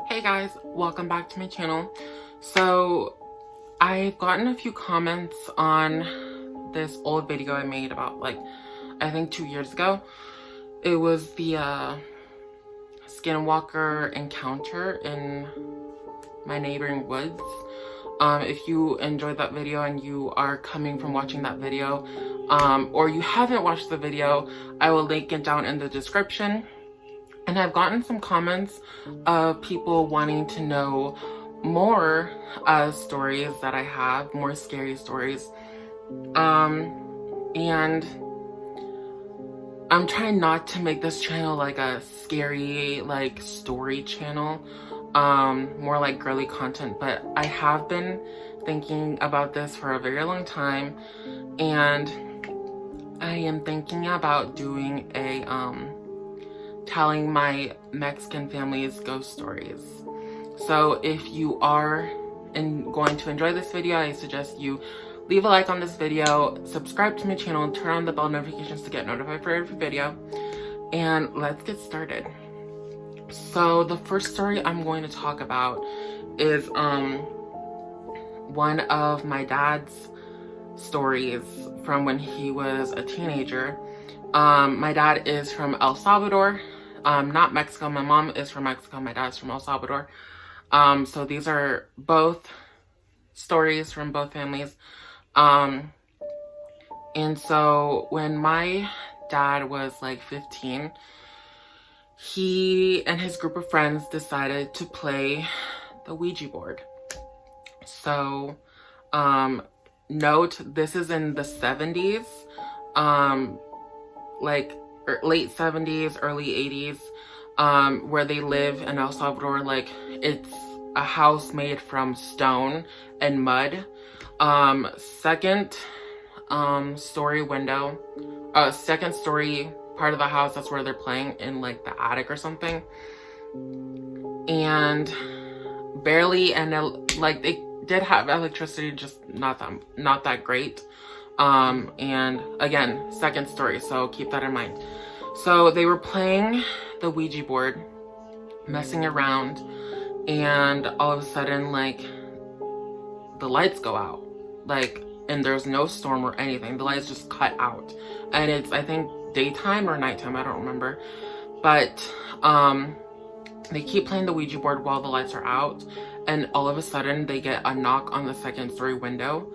Hey guys, welcome back to my channel. So I've gotten a few comments on this old video I made about I think 2 years ago. It was the skinwalker encounter in my neighboring woods. If you enjoyed that video and you are coming from watching that video, or you haven't watched the video, I will link it down in the description. And I've gotten some comments of people wanting to know more stories that I have, more scary stories. And I'm trying not to make this channel like a scary story channel, more like girly content, but I have been thinking about this for a very long time, and I am thinking about doing a telling my Mexican family's ghost stories. So if you are going to enjoy this video, I suggest you leave a like on this video, subscribe to my channel, and turn on the bell notifications to get notified for every video. And let's get started. So the first story I'm going to talk about is one of my dad's stories from when he was a teenager. My dad is from El Salvador, not Mexico. My mom is from Mexico. My dad's from El Salvador. So these are both stories from both families. And so when my dad was like 15, he and his group of friends decided to play the Ouija board. So, note, this is in the 70s. Like late 70s, early 80s, where they live in El Salvador. Like, it's a house made from stone and mud. Second story window, second story part of the house, that's where they're playing, in like the attic or something. And barely, and like they did have electricity, just not that great. And again, second story, so keep that in mind. So they were playing the Ouija board, messing around, and all of a sudden, like, the lights go out, like, and there's no storm or anything. The lights just cut out, and it's, I think, daytime or nighttime, I don't remember. But they keep playing the Ouija board while the lights are out, and all of a sudden they get a knock on the second story window.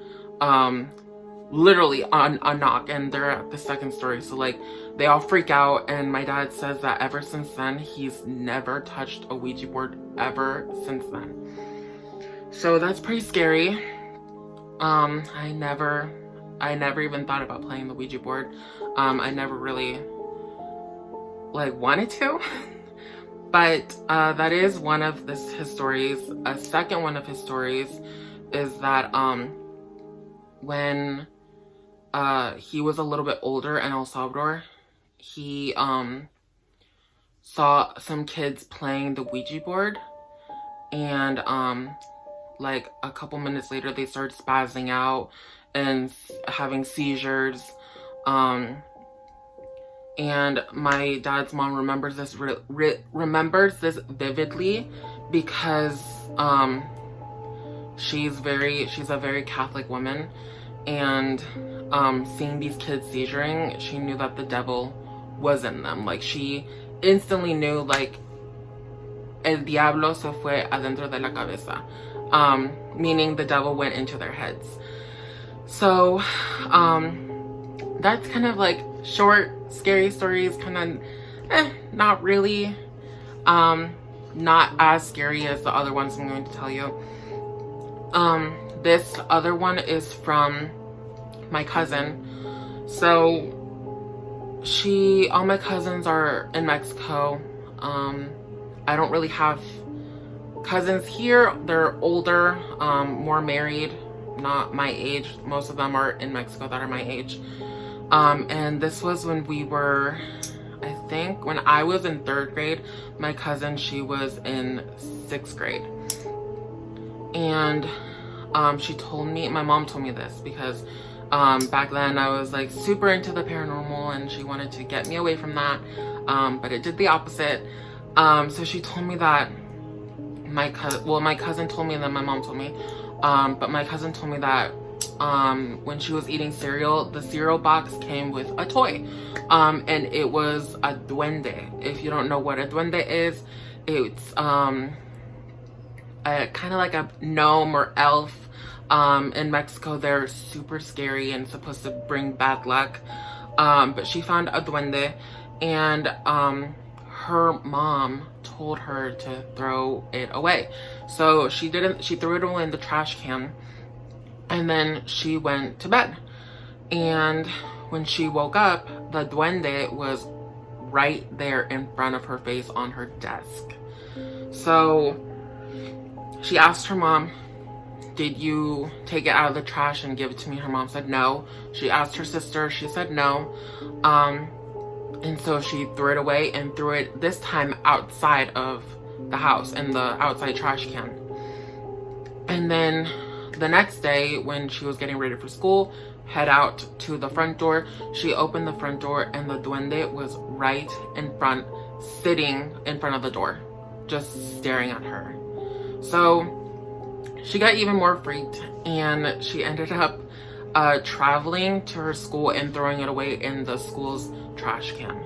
Literally on a knock, and they're at the second story. So like they all freak out, and my dad says that ever since then he's never touched a Ouija board ever since then. So that's pretty scary. I never even thought about playing the Ouija board. I never really like wanted to. But that is one of his stories. A second one of his stories is that when he was a little bit older in El Salvador, he saw some kids playing the Ouija board, and like a couple minutes later they started spazzing out and having seizures. And my dad's mom remembers this vividly because she's a very Catholic woman, and seeing these kids seizuring, she knew that the devil was in them. Like, she instantly knew, like, el diablo se fue adentro de la cabeza, meaning the devil went into their heads. So that's kind of like short scary stories, kind of not really not as scary as the other ones I'm going to tell you. This other one is from my cousin. So all my cousins are in Mexico. I don't really have cousins here. They're older, more married, not my age. Most of them are in Mexico that are my age. And this was when we were, I think, when I was in 3rd grade. My cousin, she was in 6th grade. And she told me, my mom told me this because back then I was like super into the paranormal, and she wanted to get me away from that, but it did the opposite. So she told me that my cousin told me, and then my mom told me, but my cousin told me that when she was eating cereal, the cereal box came with a toy, and it was a duende. If you don't know what a duende is, it's kind of like a gnome or elf. In Mexico, they're super scary and supposed to bring bad luck. But she found a duende, and her mom told her to throw it away. So she didn't. She threw it away in the trash can, and then she went to bed. And when she woke up, the duende was right there in front of her face on her desk. So she asked her mom, "Did you take it out of the trash and give it to me?" Her mom said no. She asked her sister, she said no. And so she threw it away and threw it this time outside of the house in the outside trash can. And then the next day, when she was getting ready for school, head out to the front door, she opened the front door and the duende was right in front, sitting in front of the door, just staring at her. So she got even more freaked, and she ended up traveling to her school and throwing it away in the school's trash can.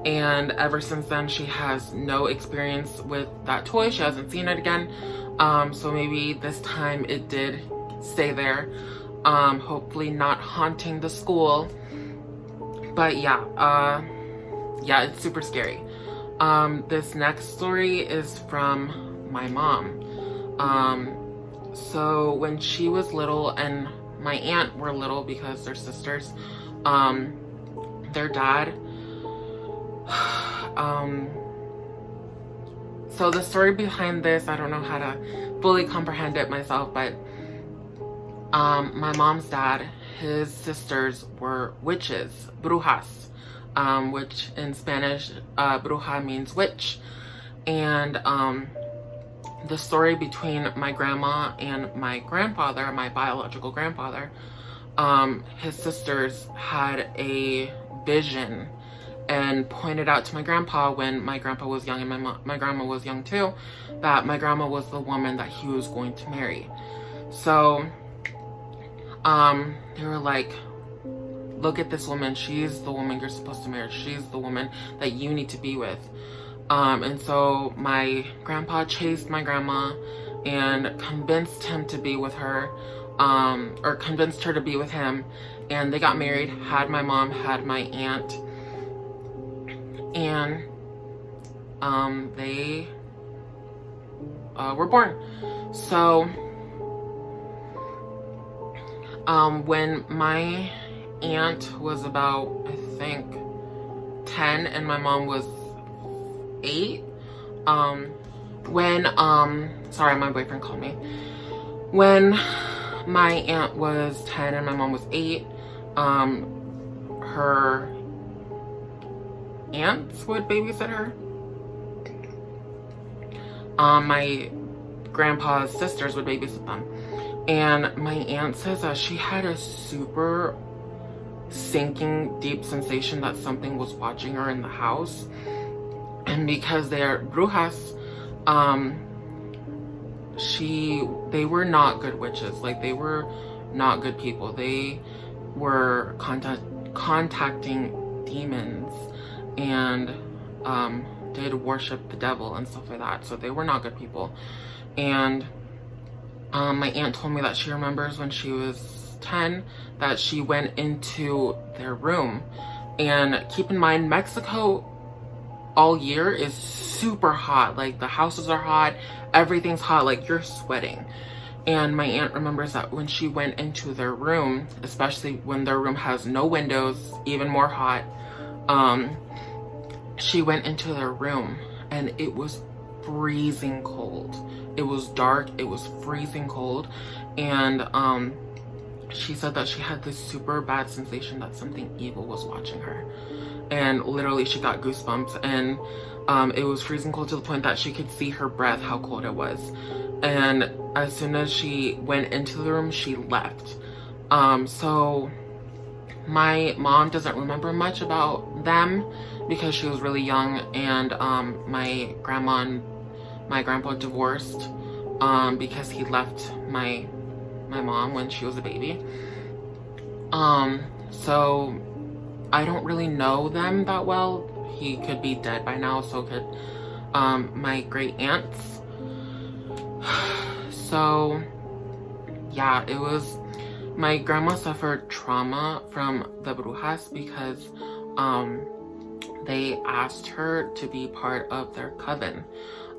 And ever since then, she has no experience with that toy. She hasn't seen it again. So maybe this time it did stay there. Hopefully not haunting the school. But yeah, it's super scary. This next story is from my mom. So when she was little and my aunt were little, because they're sisters, their dad, so the story behind this, I don't know how to fully comprehend it myself, but my mom's dad, his sisters were witches, brujas, which in Spanish, bruja means witch. And the story between my grandma and my grandfather, my biological grandfather, his sisters had a vision and pointed out to my grandpa when my grandpa was young and my grandma was young too, that my grandma was the woman that he was going to marry. So they were like, "Look at this woman, she's the woman you're supposed to marry, she's the woman that you need to be with." And so my grandpa chased my grandma and convinced him to be with her, or convinced her to be with him. And they got married, had my mom, had my aunt, and they were born. So when my aunt was about, I think, 10 and my mom was 8, sorry, my boyfriend called me. When my aunt was 10 and my mom was 8, her aunts would babysit her. My grandpa's sisters would babysit them. And my aunt says that she had a super sinking deep sensation that something was watching her in the house. And because they are brujas, they were not good witches. Like, they were not good people. They were contacting demons and did worship the devil and stuff like that. So they were not good people. And my aunt told me that she remembers when she was 10 that she went into their room. And keep in mind, Mexico all year is super hot. Like, the houses are hot, everything's hot, like you're sweating. And my aunt remembers that when she went into their room, especially when their room has no windows, even more hot, she went into their room and it was freezing cold. It was dark, it was freezing cold. And she said that she had this super bad sensation that something evil was watching her. And literally she got goosebumps, and it was freezing cold to the point that she could see her breath, how cold it was. And as soon as she went into the room, she left. So my mom doesn't remember much about them because she was really young, and my grandma and my grandpa divorced because he left my mom when she was a baby. So I don't really know them that well. He could be dead by now, so could my great aunts. So yeah, it was, my grandma suffered trauma from the brujas because they asked her to be part of their coven.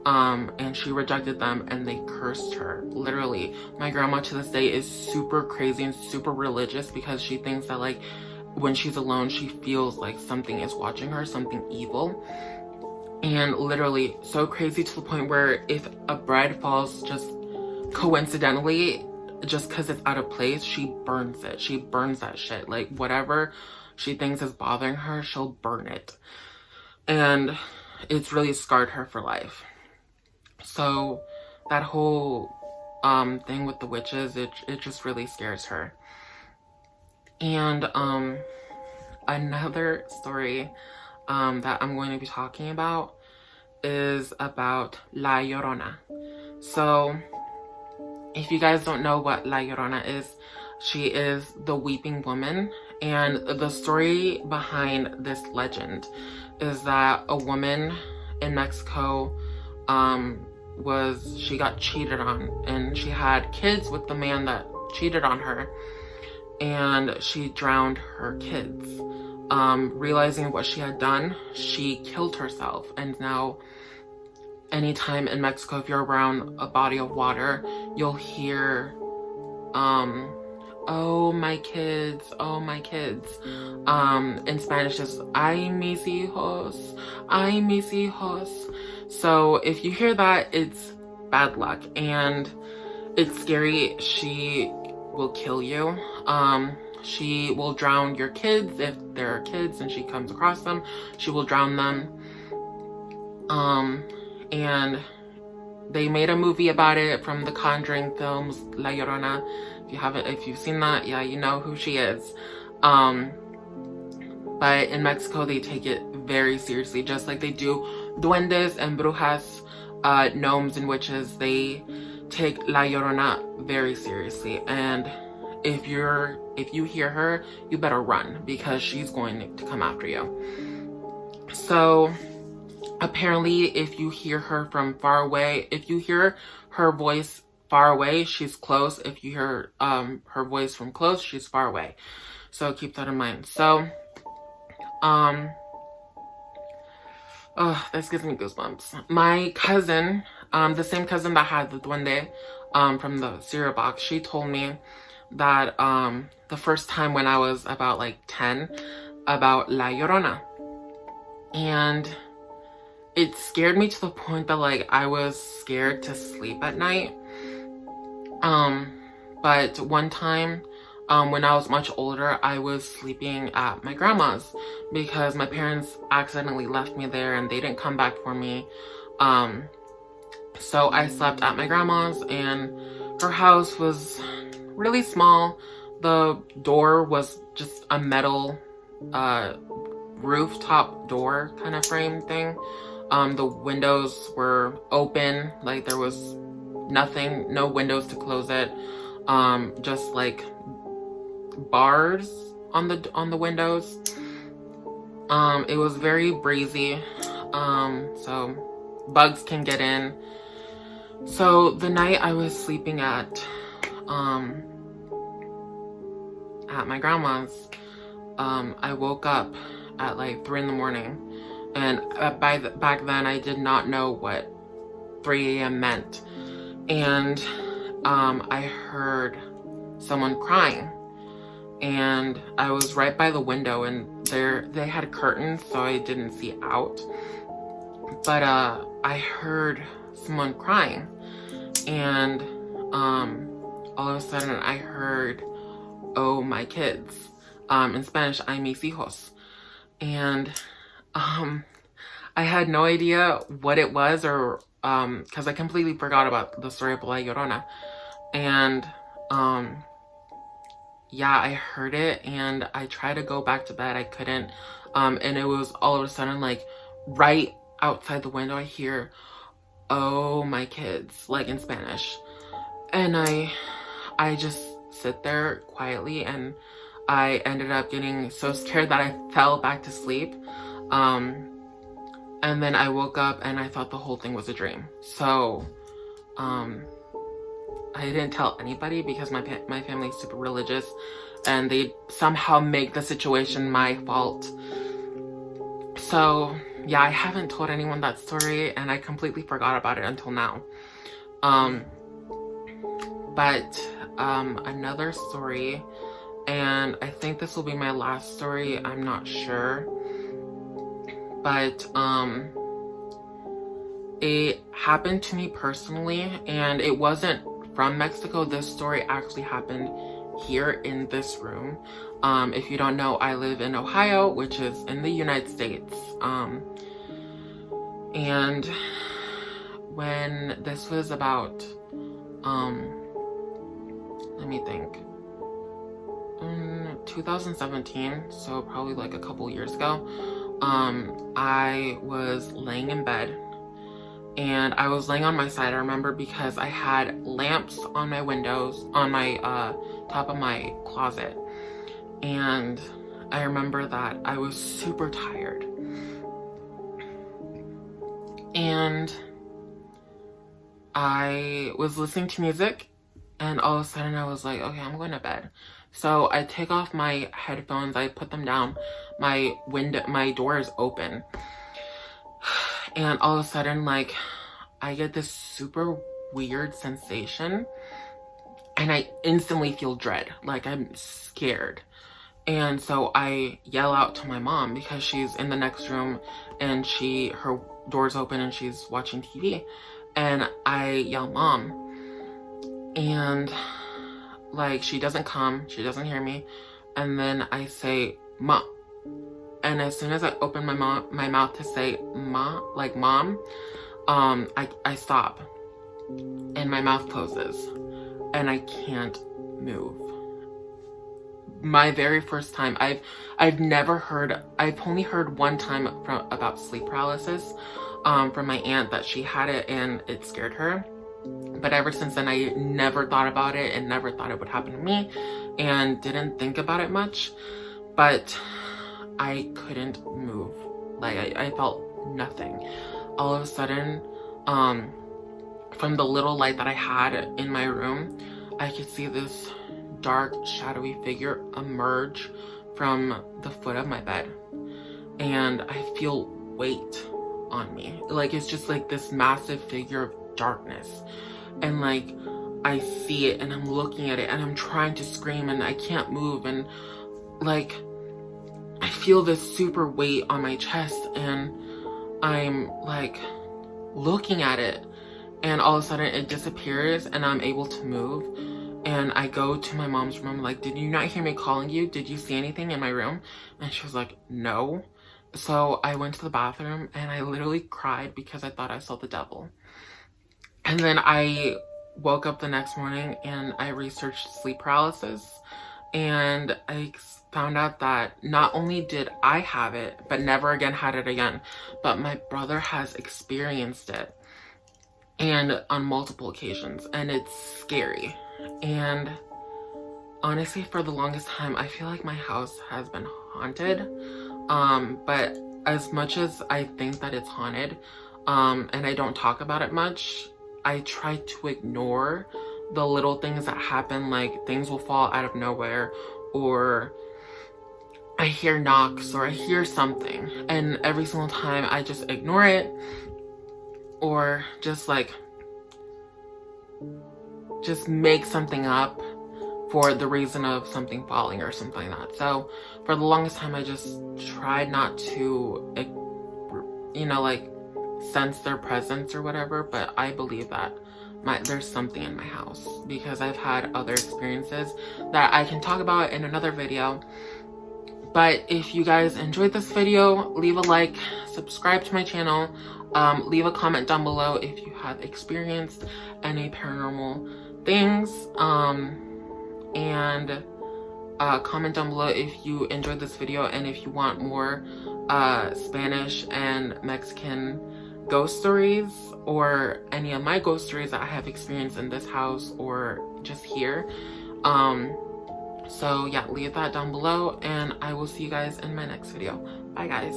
And she rejected them and they cursed her. Literally, my grandma to this day is super crazy and super religious because she thinks that like when she's alone, she feels like something is watching her, something evil. And literally so crazy to the point where if a bread falls just coincidentally, just because it's out of place, she burns it. She burns that shit. Like whatever she thinks is bothering her, she'll burn it. And it's really scarred her for life. So that whole thing with the witches, it just really scares her. And another story that I'm going to be talking about is about La Llorona. So if you guys don't know what La Llorona is, she is the weeping woman. And the story behind this legend is that a woman in Mexico she got cheated on, and she had kids with the man that cheated on her, and she drowned her kids. Realizing what she had done, she killed herself. And now anytime in Mexico, if you're around a body of water, you'll hear oh my kids, oh my kids. In Spanish is ay mis hijos, ay mis hijos. So if you hear that, it's bad luck and it's scary. She will kill you. She will drown your kids if there are kids and she comes across them. She will drown them. And they made a movie about it from the Conjuring films, La Llorona. If you've seen that, yeah, you know who she is. But in Mexico, they take it very seriously, just like they do duendes and brujas, gnomes and witches. They take La Llorona very seriously. And if you hear her, you better run because she's going to come after you. So apparently, if you hear her from far away, if you hear her voice far away, she's close. If you hear her voice from close, she's far away. So keep that in mind. So this gives me goosebumps. My cousin, the same cousin that had the duende from the cereal box, she told me that the first time when I was about like 10, about La Llorona. And it scared me to the point that like I was scared to sleep at night. But one time when I was much older, I was sleeping at my grandma's because my parents accidentally left me there and they didn't come back for me. So I slept at my grandma's, and her house was really small. The door was just a metal rooftop door kind of frame thing. The windows were open, like there was nothing, no windows to close it. Just like bars on the windows. It was very breezy, so bugs can get in. So the night I was sleeping at my grandma's, I woke up at like 3 in the morning, and back then I did not know what 3 a.m. meant, and I heard someone crying, and I was right by the window, and they had curtains so I didn't see out, but I heard someone crying, and all of a sudden I heard, oh my kids, in Spanish, ay mis hijos. And I had no idea what it was, or because I completely forgot about the story of La Llorona. And yeah, I heard it and I tried to go back to bed. I couldn't. And it was all of a sudden, like right outside the window, I hear, "Oh, my kids," like in Spanish. And I just sit there quietly, and I ended up getting so scared that I fell back to sleep. And then I woke up and I thought the whole thing was a dream. So I didn't tell anybody because my family's super religious, and they somehow make the situation my fault. So yeah, I haven't told anyone that story, and I completely forgot about it until now. But another story, and I think this will be my last story, I'm not sure, but it happened to me personally, and it wasn't from Mexico. This story actually happened here in this room. If you don't know, I live in Ohio, which is in the United States. And when this was about, let me think, 2017, so probably like a couple years ago, I was laying in bed, and I was laying on my side, I remember, because I had lamps on my windows, on my top of my closet. And I remember that I was super tired. And I was listening to music, and all of a sudden I was like, okay, I'm going to bed. So I take off my headphones, I put them down, my door is open. And all of a sudden, like, I get this super weird sensation, and I instantly feel dread, like I'm scared. And so I yell out to my mom because she's in the next room, and her door's open and she's watching TV. And I yell, "Mom," and like she doesn't come, she doesn't hear me. And then I say, "Mom," and as soon as I open my mouth to say "ma," like mom, I stop, and my mouth closes, and I can't move. My very first time. I've only heard one time about sleep paralysis from my aunt, that she had it and it scared her. But ever since then, I never thought about it and never thought it would happen to me, and didn't think about it much. But I couldn't move. Like I felt nothing. All of a sudden, from the little light that I had in my room, I could see this dark, shadowy figure emerge from the foot of my bed, and I feel weight on me. Like, it's just like this massive figure of darkness, and like I see it, and I'm looking at it, and I'm trying to scream, and I can't move, and like I feel this super weight on my chest, and I'm like looking at it, and all of a sudden it disappears, and I'm able to move. And I go to my mom's room, like, "Did you not hear me calling you? Did you see anything in my room?" And she was like, "No." So I went to the bathroom, and I literally cried because I thought I saw the devil. And then I woke up the next morning, and I researched sleep paralysis, and I found out that not only did I have it, but never again had it again, but my brother has experienced it, and on multiple occasions, and it's scary. And honestly, for the longest time, I feel like my house has been haunted. But as much as I think that it's haunted, and I don't talk about it much, I try to ignore the little things that happen, like things will fall out of nowhere, or I hear knocks, or I hear something, and every single time I just ignore it, or just make something up for the reason of something falling or something like that. So for the longest time, I just tried not to, like sense their presence or whatever, but I believe that there's something in my house, because I've had other experiences that I can talk about in another video. But if you guys enjoyed this video, leave a like, subscribe to my channel, leave a comment down below if you have experienced any paranormal things, and comment down below if you enjoyed this video, and if you want more Spanish and Mexican ghost stories or any of my ghost stories that I have experienced in this house or just here. So yeah, leave that down below, and I will see you guys in my next video. Bye guys.